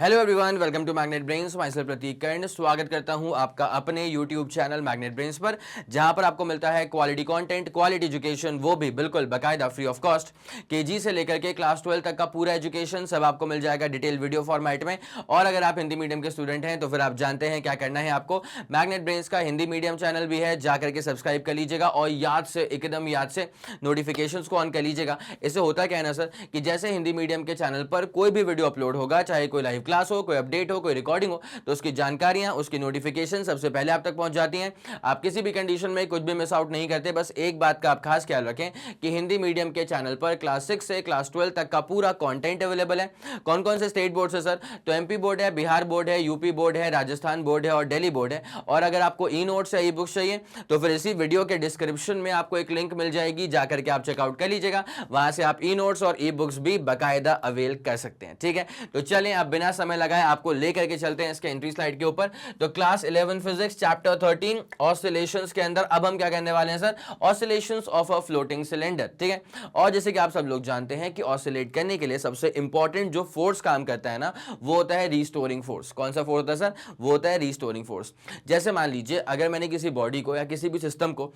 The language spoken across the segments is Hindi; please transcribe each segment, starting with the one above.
Hello everyone, welcome to magnet brains. Myself Prateek Karn स्वागत करता हूं आपका अपने यूट्यूब चैनल मैग्नेट ब्रेन्स पर, जहां पर आपको मिलता है क्वालिटी कंटेंट, क्वालिटी एजुकेशन, वो भी बिल्कुल बाकायदा फ्री ऑफ कॉस्ट। केजी से लेकर के क्लास 12 तक का पूरा एजुकेशन सब आपको मिल जाएगा डिटेल वीडियो फॉर्मेट में। और अगर आप हिंदी मीडियम के स्टूडेंट हैं तो फिर आप जानते हैं क्या करना है आपको। मैग्नेट ब्रेन्स का हिंदी मीडियम चैनल भी है, जाकर के सब्सक्राइब कर लीजिएगा और एकदम याद से नोटिफिकेशंस को ऑन कर लीजिएगा। इससे होता क्या है ना सर, कि जैसे हिंदी मीडियम के चैनल पर कोई भी वीडियो अपलोड होगा, चाहे कोई लाइव क्लास हो, कोई अपडेट हो, कोई रिकॉर्डिंग हो, तो उसकी जानकारियां, उसकी नोटिफिकेशन सबसे पहले आप तक पहुंच जाती हैं। आप किसी भी कंडीशन में कुछ भी मिस आउट नहीं करते। बस एक बात का आप खास ख्याल रखें कि हिंदी मीडियम के चैनल पर क्लास 6 से क्लास 12 तक का पूरा कंटेंट अवेलेबल है। कौन कौन से स्टेट बोर्ड से सर? तो एमपी बोर्ड है, बिहार बोर्ड है, यूपी बोर्ड है, राजस्थान बोर्ड है और दिल्ली बोर्ड है। और अगर आपको ई नोट्स या ई बुक्स चाहिए तो फिर इसी वीडियो के डिस्क्रिप्शन में आपको एक लिंक मिल जाएगी, जाकर के आप चेकआउट कर लीजिएगा। वहां से आप ई नोट्स और ई बुक्स भी बाकायदा अवेल कर सकते हैं। ठीक है, तो चलें अब बिना समय लगाए आपको लेकर के चलते हैं इसके एंट्री स्लाइड के ऊपर। तो क्लास 11 फिजिक्स चैप्टर 13 ऑसिलेशंस के अंदर अब हम क्या करने वाले हैं sir? Oscillations of a floating cylinder. ठीक है, और जैसे कि आप सब लोग जानते हैं कि ऑसिलेट करने के लिए सबसे इंपॉर्टेंट जो फोर्स काम करता है ना, वो होता है रिस्टोरिंग फोर्स। कौन सा फोर्स होता है सर? वो होता है रिस्टोरिंग फोर्स। जैसे मान लीजिए अगर मैंने किसी बॉडी को या किसी भी सिस्टम को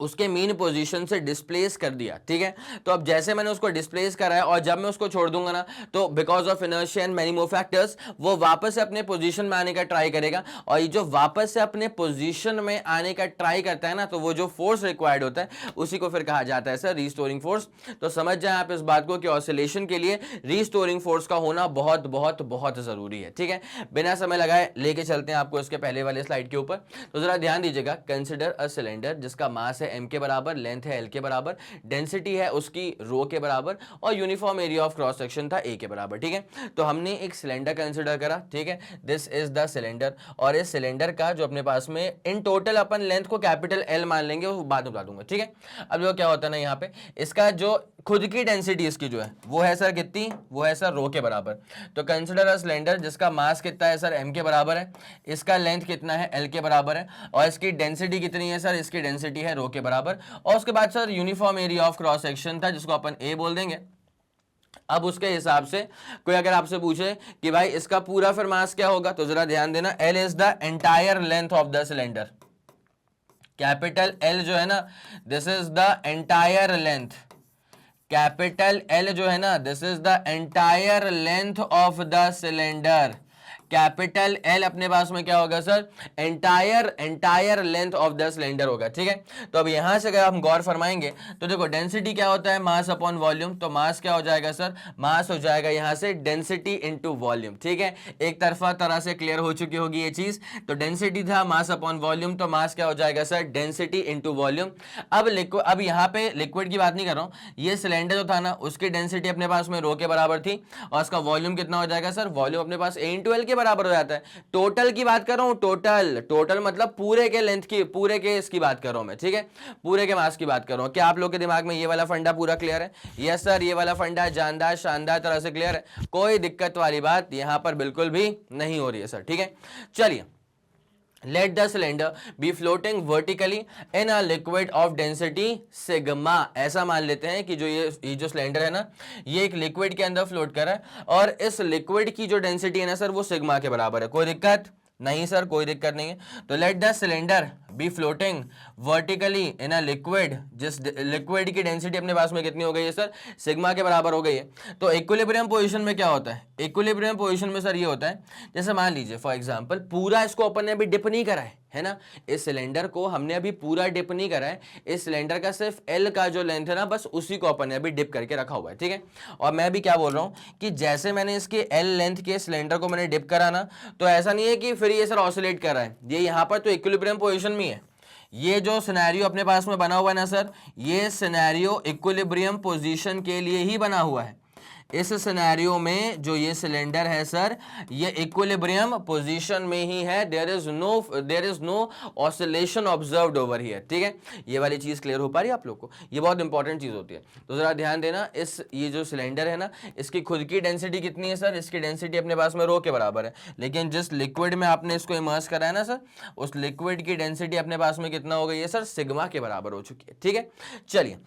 उसके मेन पोजीशन से डिस्प्लेस कर दिया, ठीक है, तो अब जैसे मैंने उसको डिस्प्लेस करा है और जब मैं उसको छोड़ दूंगा ना, तो because of inertia and many more factors वो वापस से अपने पोजीशन में आने का ट्राई करेगा। और ये जो वापस से अपने पोजीशन में आने का ट्राई करता है ना, तो वो जो फोर्स रिक्वायर्ड होता है उसी को फिर कहा जाता है सर रिस्टोरिंग फोर्स। तो समझ जाए आप इस बात को कि ऑसिलेशन के लिए रिस्टोरिंग फोर्स का होना बहुत बहुत बहुत जरूरी है। ठीक है, बिना समय लगाए लेके चलते हैं आपको इसके पहले वाले स्लाइड के ऊपर। तो जरा ध्यान दीजिएगा, कंसिडर अ सिलेंडर जिसका मास एम के बराबर, लेंथ है एल के बराबर, डेंसिटी है उसकी रो के बराबर और uniform area of cross section था ए के बराबर। ठीक है, तो हमने एक सिलेंडर कंसीडर करा। ठीक है, दिस इज द सिलेंडर। और इस सिलेंडर का जो अपने पास में इन टोटल अपन लेंथ को कैपिटल एल मान लेंगे, वो बाद में बता दूंगा। ठीक है, अब जो क्या होता है ना, यहाँ पे इसका जो खुद की डेंसिटी इसकी जो है वो है सर कितनी? वो है सर रो के बराबर। तो कंसीडर अ सिलेंडर जिसका मास कितना है सर? एम के बराबर है, इसका लेंथ कितना है? एल के बराबर है, और इसकी डेंसिटी कितनी है सर? इसकी डेंसिटी है रो के बराबर। और उसके बाद sir uniform area of cross section था जिसको अपन ए बोल देंगे। अब उसके हिसाब से कोई अगर आपसे पूछे कि भाई इसका पूरा फिर मास क्या होगा, तो जरा ध्यान देना, L is the entire length of the cylinder. Capital L जो है ना, this is the entire length. Capital L जो है ना, this is the entire length of the cylinder. Capital L अपने पास में क्या होगा sir? Entire length of the cylinder होगा। ठीक है, तो अब यहां से अगर हम गौर फरमाएंगे तो देखो डेंसिटी क्या होता है? Mass upon volume. तो मास क्या हो जाएगा सर? मास हो जाएगा यहां से डेंसिटी इनटू वॉल्यूम। ठीक है, एक तरफा तरह से क्लियर हो चुकी होगी ये चीज। तो डेंसिटी था मास अपॉन वॉल्यूम, तो मास क्या हो जाएगा सर? Density into volume. अब यहां पे लिक्विड की बात नहीं कर रहा हूं, ये सिलेंडर जो था ना उसकी डेंसिटी अपने पास में रो के बराबर थी, और उसका वॉल्यूम कितना हो जाएगा सर? वॉल्यूम अपने पास ए इंटू एल के बराबर हो जाता है। टोटल की बात कर रहा हूं, टोटल मतलब पूरे के लेंथ की, पूरे के इसकी बात कर रहा हूं मैं। ठीक है, पूरे के मास की बात कर रहा हूं। क्या आप लोग के दिमाग में ये वाला फंडा पूरा क्लियर है? यस सर, ये वाला फंडा जानदार शानदार तरह से क्लियर है, कोई दिक्कत वाली बात यहां पर बिल्कुल भी नहीं हो रही है सर। ठीक है, चलिए, let the cylinder be floating vertically in a liquid of density sigma। ऐसा मान लेते हैं कि जो ये जो सिलेंडर है ना, ये एक लिक्विड के अंदर फ्लोट कर रहा है, और इस लिक्विड की जो डेंसिटी है ना सर, वो सिग्मा के बराबर है। कोई दिक्कत नहीं सर, कोई दिक्कत नहीं है। तो let the cylinder be floating vertically in a liquid, जिस लिक्विड की डेंसिटी अपने पास में कितनी हो गई है सर? सिग्मा के बराबर हो गई है। तो इक्विलिब्रियम पोजीशन में क्या होता है? इक्विलिब्रियम पोजीशन में सर ये होता है, जैसे मान लीजिए फॉर एग्जांपल पूरा इसको अपन ने अभी डिप नहीं करा है ना, इस सिलेंडर को हमने अभी पूरा डिप नहीं करा है, इस सिलेंडर का सिर्फ एल का जो लेंथ है ना, बस उसी को अपन ने अभी डिप करके रखा हुआ है। ठीक है, और मैं भी क्या बोल रहा हूं कि जैसे मैंने इसके एल लेंथ के सिलेंडर को मैंने डिप करा ना, तो ऐसा नहीं है कि फिर ये सर ऑसिलेट कर रहा है, ये यहां पर तो इक्विलिब्रियम पोजीशन में है। ये जो सिनेरियो अपने पास में बना हुआ है ना सर, ये सिनेरियो इक्विलिब्रियम पोजीशन के लिए ही बना हुआ है। इस सिनेरियो में जो ये सिलेंडर है सर, ये इक्विलिब्रियम पोजीशन में ही है। There is no oscillation observed over here. ठीक है, ये वाली चीज क्लियर हो पा रही है आप लोग को? ये बहुत इंपॉर्टेंट चीज होती है, तो जरा ध्यान देना। ये जो सिलेंडर है ना, इसकी खुद की डेंसिटी कितनी है सर? इसकी डेंसिटी अपने पास में रो के बराबर है, लेकिन जिस लिक्विड में आपने इसको इमर्स करा है ना सर, उस लिक्विड की डेंसिटी अपने पास में कितना हो गई है सर? सिग्मा के बराबर हो चुकी है। ठीक है, चलिए,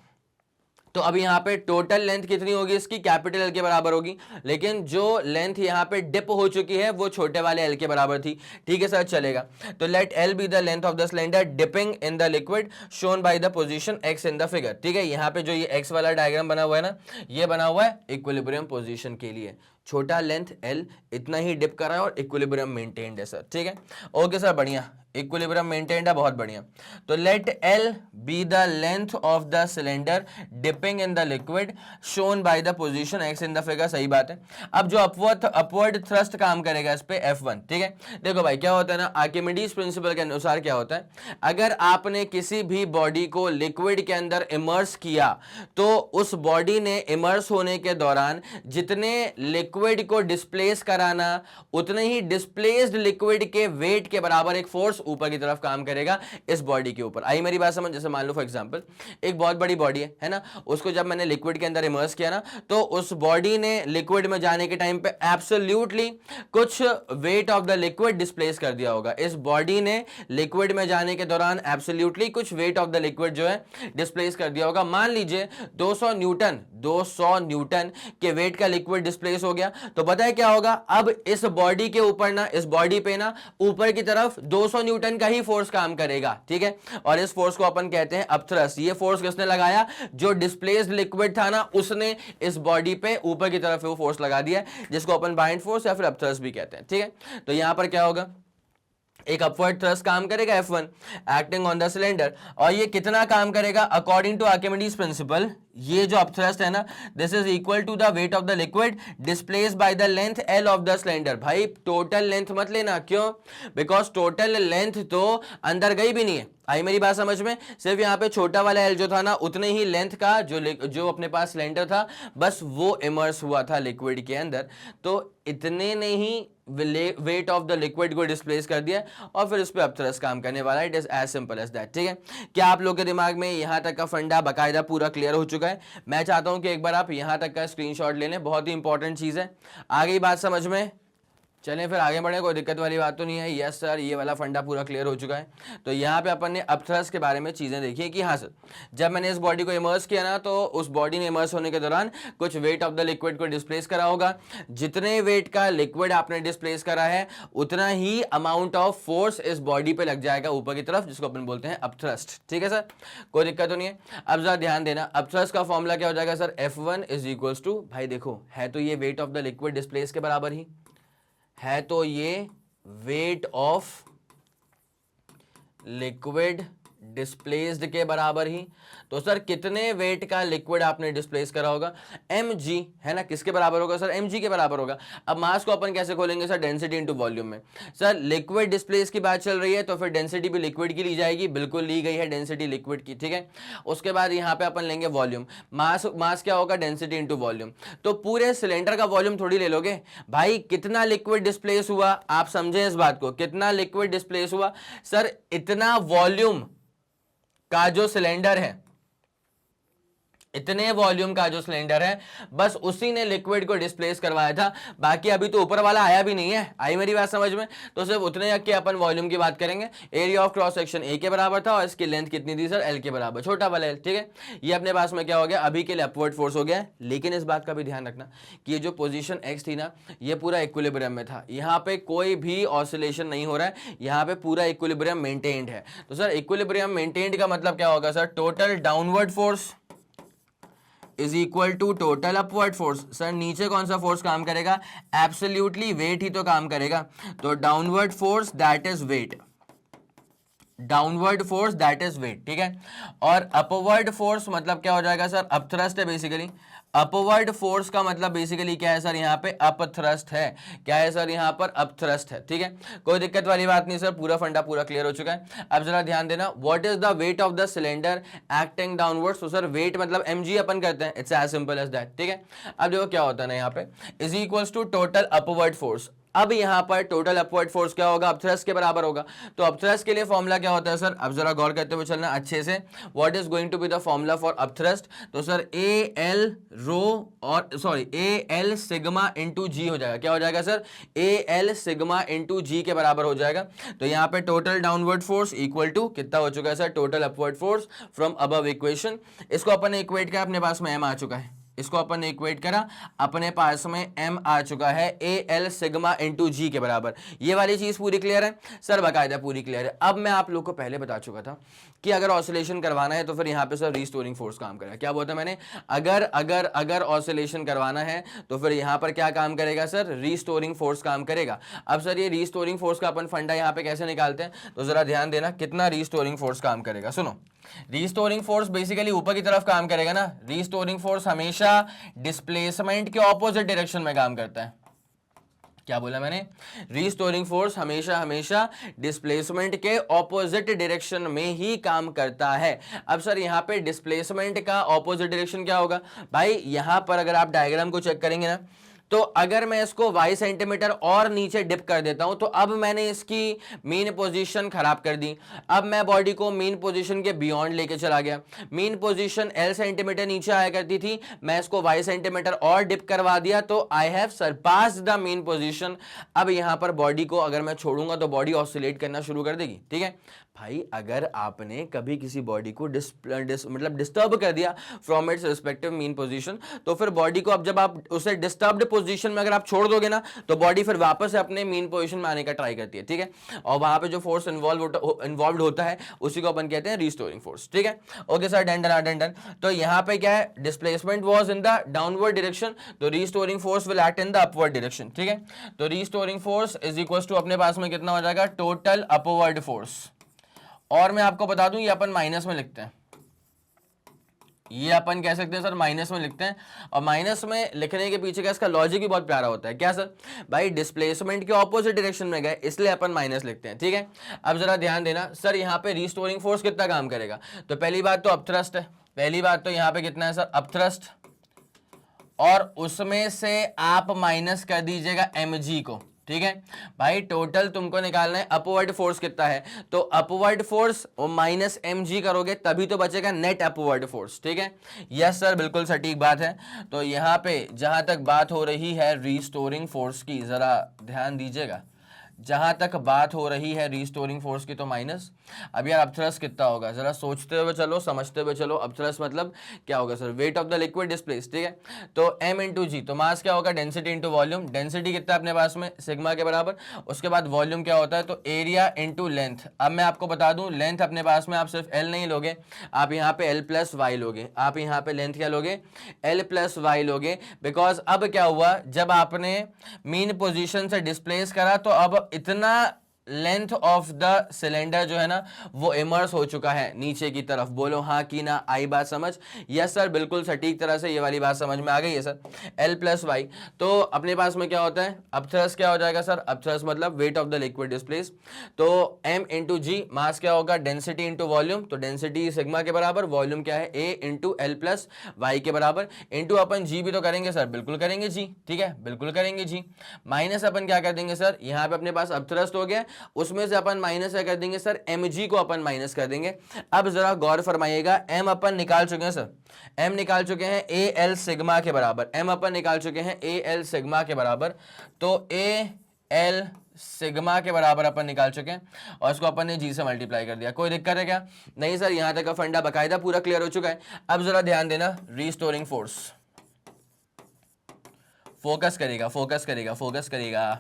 तो अब यहाँ पे टोटल लेंथ कितनी होगी इसकी, कैपिटल एल के बराबर होगी, लेकिन जो लेंथ यहाँ पे डिप हो चुकी है वो छोटे वाले एल के बराबर थी। ठीक है सर, चलेगा। तो let L be the length of the cylinder dipping in the liquid shown by the position X in the figure. ठीक है, यहाँ पे जो ये एक्स वाला डायग्राम बना हुआ है ना, ये बना हुआ है इक्विलिब्रियम पोजीशन के लिए। छोटा लेंथ एल इतना ही डिप कर रहा है और इक्विलिब्रियम मेंटेन्ड है सर। ठीक है, ओके सर, बढ़िया, इक्विलिब्रियम मेंटेन्ड है, बहुत बढ़िया। तो let L be the length of the cylinder dipping in the liquid shown by the position X in the figure. सही बात है। अब जो अपवर्ड थ्रस्ट काम करेगा इस पे F1। ठीक है, देखो भाई क्या होता है ना, आर्किमिडीज प्रिंसिपल के अनुसार क्या होता है, अगर आपने किसी भी बॉडी को लिक्विड के अंदर इमर्स किया तो उस बॉडी ने इमर्स होने के दौरान जितने लिक्विड को डिस्प्लेस कराना, उतने ही डिस्प्लेस्ड लिक्विड के वेट के बराबर एक फोर्स ऊपर की तरफ काम करेगा इस बॉडी के ऊपर। आई मेरी बात समझ? जैसे मान लो फॉर एग्जांपल एक बहुत बड़ी बॉडी है ना, उसको जब मैंने लिक्विड के अंदर इमर्स किया ना, तो उस बॉडी ने लिक्विड में जाने के टाइम पे एब्सोल्युटली कुछ wait of the liquid displace कर दिया होगा। इस बॉडी ने लिक्विड में जाने के दौरान एब्सोल्युटली कुछ वेट ऑफ द लिक्विड जो है डिस्प्लेस कर दिया होगा। मान लीजिए 200 न्यूटन के वेट का लिक्विड डिस्प्लेस हो गया, तो पता है क्या होगा, अब इस बॉडी के ऊपर ना, इस बॉडी पे ना ऊपर की तरफ 200 न्यूटन का ही फोर्स काम करेगा। ठीक है, और इस फोर्स को अपन कहते हैं अपथ्रस्ट। ये फोर्स किसने लगाया, जो डिस्प्लेस्ड लिक्विड था ना, उसने इस बॉडी पे ऊपर की तरफ वो फोर्स लगा दिया, जिसको अपन बाइंड फोर्स या फिर अपथ्रस्ट भी कहते हैं। ठीक है, तो यहां पर क्या होगा, एक अपवर्ड थ्रस्ट काम करेगा F1 acting on the cylinder, और ये कितना काम करेगा अकॉर्डिंग टू आर्किमिडीज प्रिंसिपल, ये जो अपथ्रस्ट है ना, this is equal to the weight of the liquid displaced by the length L of the cylinder. भाई टोटल लेंथ मत लेना, क्यों, बिकॉज टोटल लेंथ तो अंदर गई भी नहीं है। आई मेरी बात समझ में? सिर्फ यहाँ पे छोटा वाला एल जो था ना, उतने ही लेंथ का जो अपने पास सिलेंडर था, बस वो इमर्स हुआ था लिक्विड के अंदर, तो इतने ने ही वेट ऑफ द लिक्विड को डिस्प्लेस कर दिया और फिर उस पर अपथ्रस्ट काम करने वाला है। It is as simple as that. ठीक है, क्या आप लोग के दिमाग में यहाँ तक का फंडा बाकायदा पूरा क्लियर हो चुका है? मैं चाहता हूं कि एक बार आप यहाँ तक का स्क्रीनशॉट ले लें, बहुत ही इंपॉर्टेंट चीज है। आ गई बात समझ में? चलें फिर आगे बढ़े, कोई दिक्कत वाली बात तो नहीं है। यस सर, ये वाला फंडा पूरा क्लियर हो चुका है। तो यहाँ पे अपन ने अपथ्रस्ट के बारे में चीज़ें देखी है कि हाँ सर, जब मैंने इस बॉडी को इमर्स किया ना, तो उस बॉडी ने इमर्स होने के दौरान कुछ वेट ऑफ द लिक्विड को डिस्प्लेस करा होगा। जितने वेट का लिक्विड आपने डिस्प्लेस करा है, उतना ही अमाउंट ऑफ फोर्स इस बॉडी पे लग जाएगा ऊपर की तरफ, जिसको अपन बोलते हैं अपथ्रस्ट। ठीक है सर, कोई दिक्कत तो नहीं है। अब जरा ध्यान देना, अपथ्रस्ट का फॉर्मूला क्या हो जाएगा sir, F1 is equals to, भाई देखो है तो ये wait of the liquid displace के बराबर ही है, तो ये वेट ऑफ लिक्विड डिस्प्लेस्ड के बराबर ही। तो सर कितने वेट का लिक्विड आपने डिस्प्लेस करा होगा, mg, है ना, किसके बराबर होगा सर, mg के बराबर होगा। अब मास को अपन कैसे खोलेंगे सर, डेंसिटी इनटू वॉल्यूम में। सर लिक्विड डिस्प्लेस की बात चल रही है, तो फिर डेंसिटी भी लिक्विड की ली जाएगी, बिल्कुल ली गई है डेंसिटी लिक्विड की। ठीक है, उसके बाद यहाँ पे अपन लेंगे वॉल्यूम। मास क्या होगा, डेंसिटी इंटू वॉल्यूम। तो पूरे सिलेंडर का वॉल्यूम थोड़ी ले लोगे भाई, कितना लिक्विड डिस्प्लेस हुआ, आप समझे इस बात को, कितना लिक्विड डिस्प्लेस हुआ सर, इतना वॉल्यूम का जो सिलेंडर है, इतने वॉल्यूम का जो सिलेंडर है, बस उसी ने लिक्विड को डिस्प्लेस करवाया था। बाकी अभी तो ऊपर वाला आया भी नहीं है। आई मेरी बात समझ में? तो सिर्फ उतने के अपन वॉल्यूम की बात करेंगे। Area of cross section A के बराबर था और इसकी लेंथ कितनी थी सर, एल के बराबर, छोटा वाला एल। ठीक है, ये अपने पास में क्या हो गया, अभी के लिए अपवर्ड फोर्स हो गया। लेकिन इस बात का भी ध्यान रखना कि ये जो पोजिशन एक्स थी ना, ये पूरा इक्विलिब्रियम में था, यहाँ पे कोई भी ऑसिलेशन नहीं हो रहा है, यहाँ पे पूरा इक्विलिब्रियम मेंटेन्ड है। तो सर इक्विलिब्रियम मेंटेन्ड का मतलब क्या होगा sir, total downward force is equal to total upward force. Sir नीचे कौन सा फोर्स काम करेगा, एब्सोल्युटली वेट ही तो काम करेगा। तो downward force that is weight, downward force that is weight. ठीक है, और अपवर्ड फोर्स मतलब क्या हो जाएगा सर, अपथ्रस्ट है बेसिकली। अपवर्ड फोर्स का मतलब बेसिकली क्या है सर, यहाँ पे अपथ्रस्ट है। क्या है सर, यहाँ पर अपथ्रस्ट है। ठीक है, कोई दिक्कत वाली बात नहीं सर, पूरा फंडा पूरा क्लियर हो चुका है। अब जरा ध्यान देना, what is the weight of the cylinder acting downwards. तो सर वेट मतलब mg अपन करते हैं, it's as simple as that. ठीक है, अब देखो क्या होता है ना, यहाँ पे is equals to total upward force. अब यहां पर टोटल अपवर्ड फोर्स क्या होगा, अपथ्रस्ट के बराबर होगा। तो अपथ्रस्ट के लिए फॉर्मूला क्या होता है सर, अब जरा गौर करते हुए चलना अच्छे से। What is going to be the formula for upthrust, तो सर ए एल रो और sorry A L sigma into g हो जाएगा। क्या हो जाएगा sir, A L sigma into g के बराबर हो जाएगा। तो यहां पे total downward force equal to कितना हो चुका है sir, total upward force from above equation. इसको अपन ने इक्वेट किया, अपने पास में एम आ चुका है, इसको अपन ने इक्वेट करा, अपने पास में m आ चुका है ए एल सिग्मा इंटू जी के बराबर। ये वाली चीज पूरी क्लियर है सर, बाकायदा पूरी क्लियर है। अब मैं आप लोग को पहले बता चुका था कि अगर ऑसिलेशन करवाना है तो फिर यहां पे सर रीस्टोरिंग फोर्स काम करेगा। क्या बोलता मैंने, अगर अगर अगर ऑसिलेशन करवाना है तो फिर यहां पर क्या काम करेगा सर, रीस्टोरिंग फोर्स काम करेगा। अब सर ये रीस्टोरिंग फोर्स का अपन फंडा यहां पे कैसे निकालते हैं, तो जरा ध्यान देना कितना रीस्टोरिंग फोर्स काम करेगा। सुनो, रीस्टोरिंग फोर्स बेसिकली ऊपर की तरफ काम करेगा ना। रीस्टोरिंग फोर्स हमेशा डिस्प्लेसमेंट के ऑपोजिट डायरेक्शन में काम करता है। क्या बोला मैंने, रीस्टोरिंग फोर्स हमेशा हमेशा डिस्प्लेसमेंट के ऑपोजिट डायरेक्शन में ही काम करता है। अब सर यहां पे डिस्प्लेसमेंट का ऑपोजिट डायरेक्शन क्या होगा भाई, यहां पर अगर आप डायग्राम को चेक करेंगे ना, तो अगर मैं इसको y सेंटीमीटर और नीचे डिप कर देता हूं तो अब मैंने इसकी मीन पोजीशन खराब कर दी। अब मैं बॉडी को मीन पोजीशन के बियॉन्ड लेके चला गया। मीन पोजीशन l सेंटीमीटर नीचे आया करती थी, मैं इसको y सेंटीमीटर और डिप करवा दिया तो I have surpassed the mean position. अब यहां पर बॉडी को अगर मैं छोड़ूंगा तो बॉडी ऑसिलेट करना शुरू कर देगी। ठीक है भाई, अगर आपने कभी किसी बॉडी को मतलब डिस्टर्ब कर दिया from its respective mean position, तो फिर बॉडी को अब जब आप उसे डिस्टर्ब्ड पोजीशन में अगर आप छोड़ दोगे ना, तो बॉडी फिर वापस अपने मीन पोजीशन में आने का ट्राई करती है। ठीक है, और वहां पे जो फोर्स इन्वॉल्व होता है उसी को अपन कहते हैं रीस्टोरिंग फोर्स। ठीक है, okay sir, done done done done. तो यहां पे क्या है, displacement was in the downward direction, तो restoring force will act in the upward direction. ठीक है, तो restoring force is equal to अपने पास में कितना हो जाएगा, टोटल अपवर्ड फोर्स। और मैं आपको बता दूं ये अपन माइनस में लिखते हैं, ये अपन कह सकते हैं सर माइनस में लिखते हैं। और माइनस में लिखने के पीछे का इसका लॉजिक भी बहुत प्यारा होता है। क्या सर, भाई डिस्प्लेसमेंट के ऑपोजिट डायरेक्शन में गए इसलिए अपन माइनस लिखते हैं। ठीक है, अब जरा ध्यान देना सर, यहाँ पे रीस्टोरिंग फोर्स कितना काम करेगा, तो पहली बात तो अपथ्रस्ट है, पहली बात तो यहाँ पे कितना है सर, अपथ्रस्ट, और उसमें से आप माइनस कर दीजिएगा mg को। ठीक है भाई, टोटल तुमको निकालना है अपवर्ड फोर्स कितना है, तो अपवर्ड फोर्स और माइनस mg करोगे तभी तो बचेगा नेट अपवर्ड फोर्स। ठीक है, यस सर, बिल्कुल सटीक बात है। तो यहां पे जहां तक बात हो रही है रीस्टोरिंग फोर्स की, जरा ध्यान दीजिएगा, जहां तक बात हो रही है रीस्टोरिंग फोर्स की तो माइनस। अब यार अपथ्रस्ट कितना होगा, जरा सोचते हुए चलो, समझते हुए चलो। अपथ्रस्ट मतलब क्या होगा sir, wait of the liquid displace. ठीक है, तो m इंटू जी, तो मास क्या होगा, डेंसिटी इंटू वॉल्यूम। डेंसिटी कितना है अपने पास में, सिग्मा के बराबर। उसके बाद वॉल्यूम क्या होता है, तो एरिया इंटू लेंथ। अब मैं आपको बता दूं, लेंथ अपने पास में आप सिर्फ l नहीं लोगे, आप यहाँ पे l प्लस वाई लोगे। आप यहाँ पे लेंथ क्या लोगे, l प्लस वाई लोगे। बिकॉज अब क्या हुआ, जब आपने मीन पोजिशन से डिस्प्लेस करा तो अब इतना लेंथ ऑफ द सिलेंडर जो है ना वो इमर्स हो चुका है नीचे की तरफ। बोलो हाँ कि ना, आई बात समझ, यस सर, बिल्कुल सटीक तरह से ये वाली बात समझ में आ गई है सर। L प्लस वाई, तो अपने पास में क्या होता है, अपथ्रस्ट क्या हो जाएगा सर, अपथ्रस्ट मतलब weight of the liquid displace. तो m इंटू जी, मास क्या होगा, डेंसिटी इंटू वॉल्यूम, तो डेंसिटी सिग्मा के बराबर, वॉल्यूम क्या है a into l plus y के बराबर, इंटू अपन जी भी तो करेंगे सर, बिल्कुल करेंगे जी। ठीक है, बिल्कुल करेंगे जी। माइनस अपन क्या कर देंगे सर, यहाँ पे अपने पास अपथ्रस्ट हो गया, उसमें से अपन माइनस क्या कर देंगे सर, mg को अपन माइनस कर देंगे। अब जरा गौर फरमाइएगा, m अपन निकाल चुके हैं सर, m निकाल चुके हैं a l सिग्मा के बराबर, m अपन निकाल चुके हैं a l सिग्मा के बराबर, तो a l सिग्मा के बराबर अपन निकाल चुके हैं और इसको अपन ने g से मल्टीप्लाई कर दिया। कोई दिक्कत है क्या, नहीं सर, यहां तक का फंडा बकायदा पूरा क्लियर हो चुका है। अब जरा ध्यान देना, रीस्टोरिंग फोर्स, फोकस करेगा फोकस करेगा फोकस करेगा।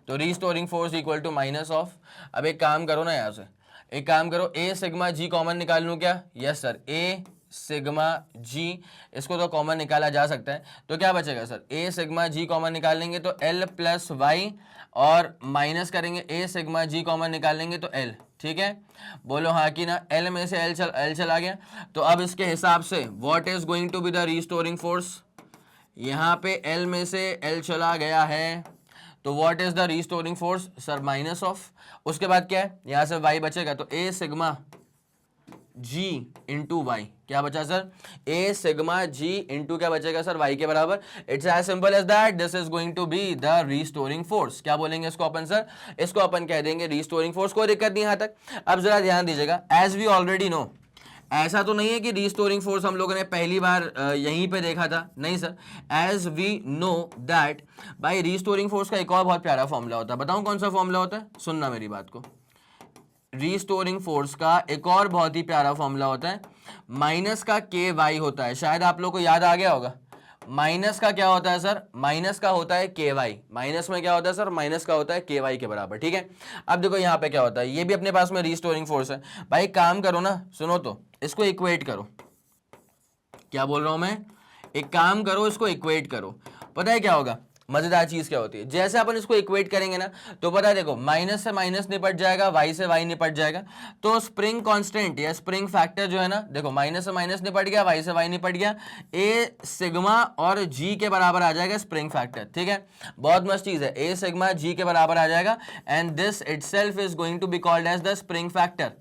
तो restoring force equal to minus of, अब एक काम करो ना, यहाँ से एक काम करो, a सिग्मा जी कॉमन निकाल लूँ क्या, यस सर, a सिग्मा जी, इसको तो कॉमन निकाला जा सकता है, तो क्या बचेगा sir, a sigma g common निकाल लेंगे तो l प्लस वाई, और माइनस करेंगे a सिग्मा जी कॉमन निकाल लेंगे तो l। ठीक है, बोलो हाँ कि ना, l में से l चला गया। तो अब इसके हिसाब से what is going to be the restoring force, यहाँ पे l में से l चला गया है, तो what is the restoring force sir, minus of, उसके बाद क्या है, यहाँ से y बचेगा तो a sigma g into y, क्या बचा sir, a sigma g into क्या बचेगा सर, वाई के बराबर। It's as simple as that, this is going to be the restoring force. क्या बोलेंगे इसको अपन सर, इसको अपन कह देंगे रीस्टोरिंग फोर्स। कोई दिक्कत नहीं यहां तक। अब जरा ध्यान दीजिएगा, एज वी ऑलरेडी नो, ऐसा तो नहीं है कि रीस्टोरिंग फोर्स हम लोगों ने पहली बार यहीं पे देखा था, नहीं sir. As we know that भाई रीस्टोरिंग फोर्स का एक और बहुत प्यारा फॉर्मूला होता है, बताऊं कौन सा फॉर्मूला होता है, सुनना मेरी बात को। रीस्टोरिंग फोर्स का एक और बहुत ही प्यारा फॉर्मूला होता है, माइनस का के वाई होता है, शायद आप लोग को याद आ गया होगा। माइनस का क्या होता है सर, माइनस का होता है के वाई, माइनस में क्या होता है सर, माइनस का होता है के वाई के बराबर, ठीक है। अब देखो यहाँ पे क्या होता है, ये भी अपने पास में रीस्टोरिंग फोर्स है। भाई काम करो ना, सुनो तो, इसको इक्वेट करो। क्या बोल रहा हूं मैं, एक काम करो, इसको इक्वेट करो। पता है क्या होगा, मजेदार चीज क्या होती है, जैसे अपन इसको इक्वेट करेंगे ना, तो पता है देखो, माइनस से माइनस निपट जाएगा, वाई से वाई निपट जाएगा। तो स्प्रिंग कांस्टेंट या स्प्रिंग फैक्टर जो है ना, देखो माइनस से माइनस निपट गया, वाई से वाई निपट गया, ए सिग्मा और जी के बराबर आ जाएगा स्प्रिंग फैक्टर, ठीक है। बहुत मस्त चीज है, ए सिग्मा जी के बराबर आ जाएगा, and this itself is going to be called as the spring factor.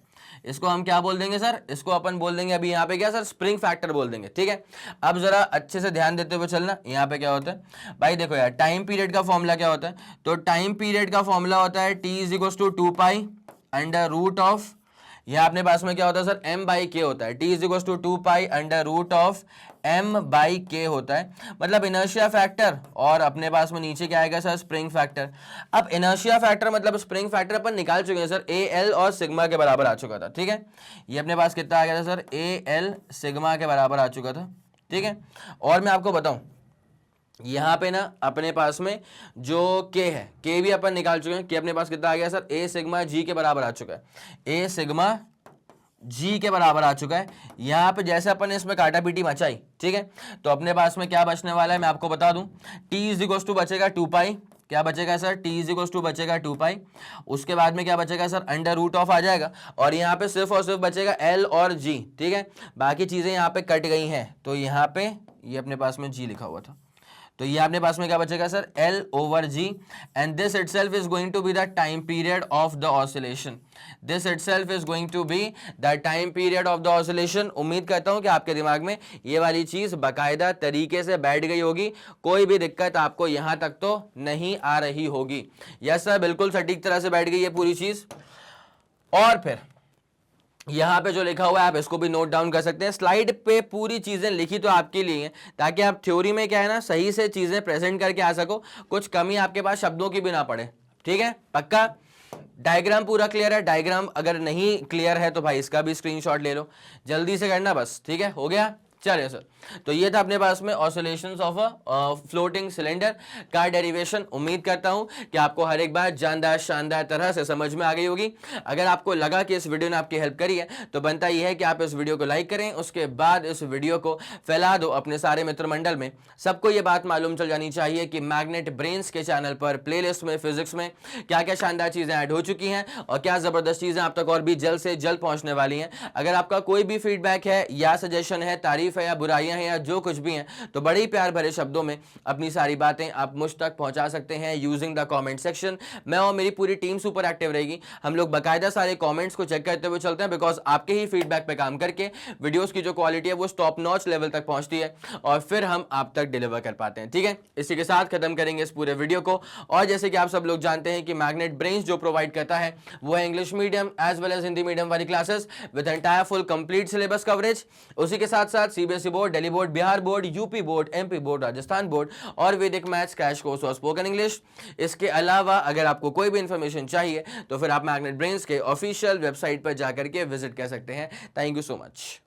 इसको हम क्या बोल देंगे सर, इसको अपन बोल देंगे अभी यहाँ पे क्या सर, स्प्रिंग फैक्टर बोल देंगे, ठीक है। अब जरा अच्छे से ध्यान देते हुए चलना, यहाँ पे क्या होता है भाई, देखो यार, टाइम पीरियड का फॉर्मूला क्या होता है, तो टाइम पीरियड का फॉर्मूला होता है T is equal to 2 pi under root of, यहाँ अपने पास में क्या होता है सर, m बाई के होता है, T is equal to 2 pi under root of m by k होता है, मतलब इनर्शिया फैक्टर, और अपने पास में नीचे क्या आएगा सर, स्प्रिंग फैक्टर। अब इनर्शिया फैक्टर मतलब स्प्रिंग फैक्टर अपन निकाल चुके हैं सर, ए एल और सिग्मा के बराबर आ चुका था, ठीक है। ये अपने पास कितना आ गया था सर, ए एल सिग्मा के बराबर आ चुका था, ठीक है। और मैं आपको बताऊं, यहाँ पे ना अपने पास में जो के है, के भी अपन निकाल चुके हैं, के अपने पास कितना आ गया सर, ए सिग्मा जी के बराबर आ चुका है, ए सिग्मा जी के बराबर आ चुका है। यहाँ पे जैसे अपन ने इसमें काटा पीटी मचाई, ठीक है, तो अपने पास में क्या बचने वाला है मैं आपको बता दूं, टी इज इक्वल टू बचेगा 2 पाई, क्या बचेगा sir, T is equal to बचेगा 2 पाई, उसके बाद में क्या बचेगा सर, अंडर रूट ऑफ आ जाएगा, और यहाँ पे सिर्फ और सिर्फ बचेगा एल और जी, ठीक है। बाकी चीजें यहाँ पे कट गई हैं, तो यहाँ पे ये अपने पास में जी लिखा हुआ था, तो ये अपने पास में क्या बचेगा sir, L over G, and this itself is going to be the time period of the oscillation. This itself is going to be the time period of the oscillation. उम्मीद करता हूं कि आपके दिमाग में ये वाली चीज बाकायदा तरीके से बैठ गई होगी, कोई भी दिक्कत आपको यहां तक तो नहीं आ रही होगी। यस सर, बिल्कुल सटीक तरह से बैठ गई है पूरी चीज। और फिर यहाँ पे जो लिखा हुआ है आप इसको भी नोट डाउन कर सकते हैं, स्लाइड पे पूरी चीजें लिखी तो आपके लिए हैं, ताकि आप थ्योरी में क्या है ना सही से चीजें प्रेजेंट करके आ सको, कुछ कमी आपके पास शब्दों की भी ना पड़े, ठीक है, पक्का। डायग्राम पूरा क्लियर है, डायग्राम अगर नहीं क्लियर है तो भाई इसका भी स्क्रीनशॉट ले लो, जल्दी से करना बस, ठीक है, हो गया। चलिए सर, तो ये था अपने पास में oscillations of a floating cylinder का डेरिवेशन। उम्मीद करता हूं कि आपको हर एक बात जानदार शानदार तरह से समझ में आ गई होगी। अगर आपको लगा कि इस वीडियो ने आपकी हेल्प करी है तो बनता यह है कि आप इस वीडियो को लाइक करें, उसके बाद इस वीडियो को फैला दो अपने सारे मित्र मंडल में। सबको ये बात मालूम चल जानी चाहिए कि मैग्नेट ब्रेन्स के चैनल पर प्लेलिस्ट में फिजिक्स में क्या क्या शानदार चीजें ऐड हो चुकी हैं और क्या जबरदस्त चीजें आप तक और भी जल्द से जल्द पहुंचने वाली हैं। अगर आपका कोई भी फीडबैक है या सजेशन है, तारीफ है या बुराइयां हैं या जो कुछ भी हैं, तो बड़े ही प्यार भरे शब्दों में अपनी सारी बातें आप मुझ तक पहुंचा सकते हैं यूजिंग द कमेंट सेक्शन। मैं और मेरी पूरी टीम सुपर एक्टिव रहेगी, हम लोग बाकायदा सारे कमेंट्स को चेक करते हुए चलते हैं, बिकॉज आपके ही फीडबैक पे काम करके वीडियोस की जो क्वालिटी है वो टॉप नॉच लेवल तक पहुंचती है और फिर हम आप तक डिलीवर कर पाते हैं, ठीक है। इसी के साथ खत्म करेंगे इस पूरे वीडियो को। और जैसे कि आप सब लोग जानते हैं कि मैग्नेट ब्रेन्स जो प्रोवाइड करता है वो है English medium as well as Hindi medium वाली classes with entire full complete syllabus coverage. उसी के साथ साथ CBSE board, Delhi board, Bihar board, UP board, MP board, Rajasthan board और वैदिक मैथ्स क्रैश कोर्स और स्पोकन इंग्लिश। इसके अलावा अगर आपको कोई भी इंफॉर्मेशन चाहिए तो फिर आप मैग्नेट ब्रेन्स के ऑफिशियल वेबसाइट पर जाकर के विजिट कर सकते हैं। Thank you so much.